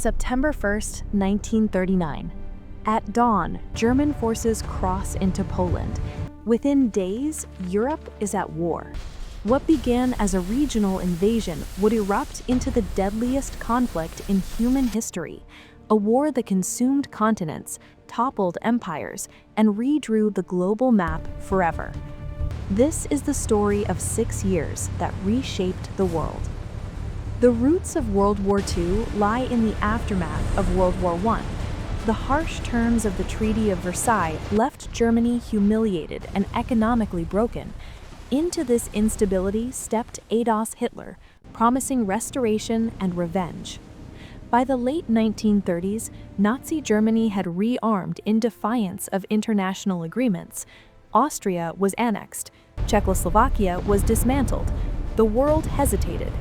September 1st, 1939. At dawn, German forces cross into Poland. Within days, Europe is at war. What began as a regional invasion would erupt into the deadliest conflict in human history, a war that consumed continents, toppled empires, and redrew the global map forever. This is the story of 6 years that reshaped the world. The roots of World War II lie in the aftermath of World War I. The harsh terms of the Treaty of Versailles left Germany humiliated and economically broken. Into this instability stepped Adolf Hitler, promising restoration and revenge. By the late 1930s, Nazi Germany had rearmed in defiance of international agreements. Austria was annexed. Czechoslovakia was dismantled. The world hesitated.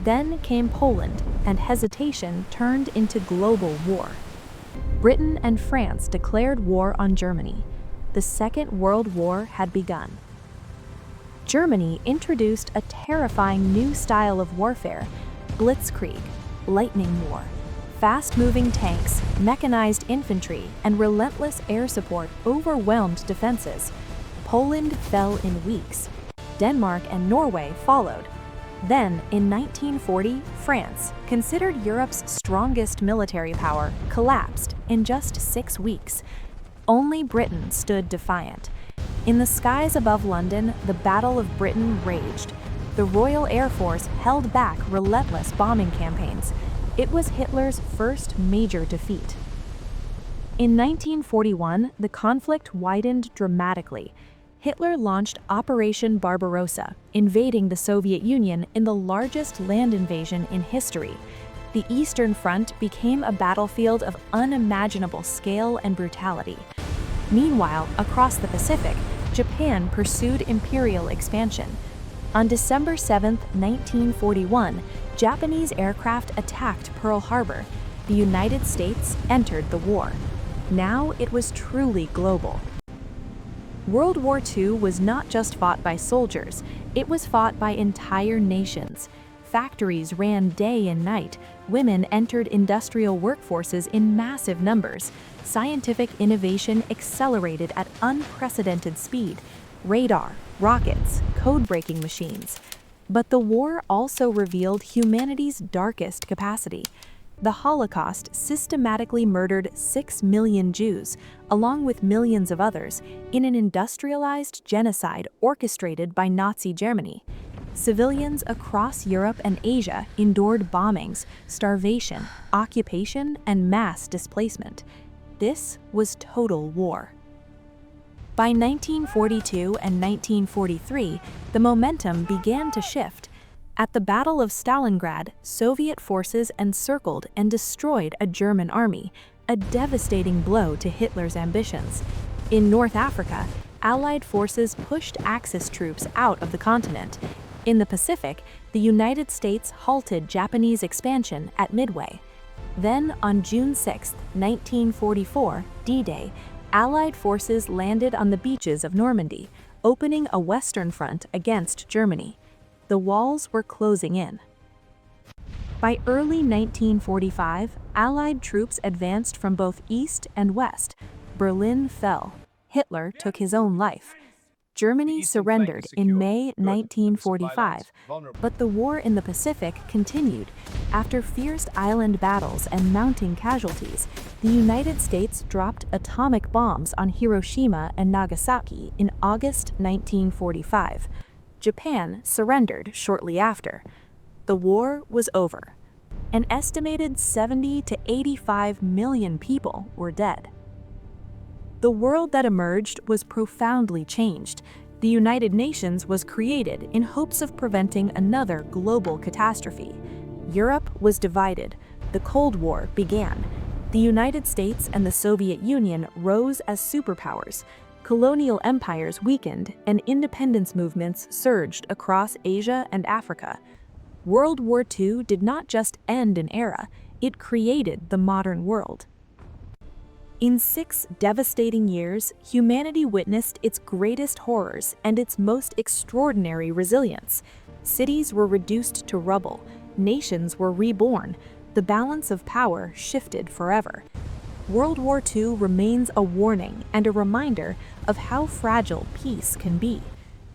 Then came Poland, and hesitation turned into global war. Britain and France declared war on Germany. The Second World War had begun. Germany introduced a terrifying new style of warfare: blitzkrieg, lightning war. Fast-moving tanks, mechanized infantry, and relentless air support overwhelmed defenses. Poland fell in weeks. Denmark and Norway followed. Then, in 1940, France, considered Europe's strongest military power, collapsed in just 6 weeks. Only Britain stood defiant. In the skies above London, the Battle of Britain raged. The Royal Air Force held back relentless bombing campaigns. It was Hitler's first major defeat. In 1941, the conflict widened dramatically. Hitler launched Operation Barbarossa, invading the Soviet Union in the largest land invasion in history. The Eastern Front became a battlefield of unimaginable scale and brutality. Meanwhile, across the Pacific, Japan pursued imperial expansion. On December 7, 1941, Japanese aircraft attacked Pearl Harbor. The United States entered the war. Now it was truly global. World War II was not just fought by soldiers, it was fought by entire nations. Factories ran day and night, women entered industrial workforces in massive numbers, scientific innovation accelerated at unprecedented speed, radar, rockets, code-breaking machines. But the war also revealed humanity's darkest capacity. The Holocaust systematically murdered 6 million Jews, along with millions of others, in an industrialized genocide orchestrated by Nazi Germany. Civilians across Europe and Asia endured bombings, starvation, occupation, and mass displacement. This was total war. By 1942 and 1943, the momentum began to shift. At the Battle of Stalingrad, Soviet forces encircled and destroyed a German army, a devastating blow to Hitler's ambitions. In North Africa, Allied forces pushed Axis troops out of the continent. In the Pacific, the United States halted Japanese expansion at Midway. Then, on June 6, 1944, D-Day, Allied forces landed on the beaches of Normandy, opening a Western front against Germany. The walls were closing in. By early 1945, Allied troops advanced from both east and west. Berlin fell. Hitler took his own life. Germany surrendered in May 1945, but the war in the Pacific continued. After fierce island battles and mounting casualties, the United States dropped atomic bombs on Hiroshima and Nagasaki in August 1945. Japan surrendered shortly after. The war was over. An estimated 70 to 85 million people were dead. The world that emerged was profoundly changed. The United Nations was created in hopes of preventing another global catastrophe. Europe was divided. The Cold War began. The United States and the Soviet Union rose as superpowers. Colonial empires weakened, and independence movements surged across Asia and Africa. World War II did not just end an era, it created the modern world. In 6 devastating years, humanity witnessed its greatest horrors and its most extraordinary resilience. Cities were reduced to rubble, nations were reborn, the the balance of power shifted forever. World War II remains a warning and a reminder of how fragile peace can be,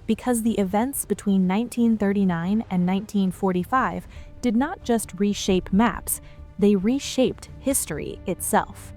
because the events between 1939 and 1945 did not just reshape maps, they reshaped history itself.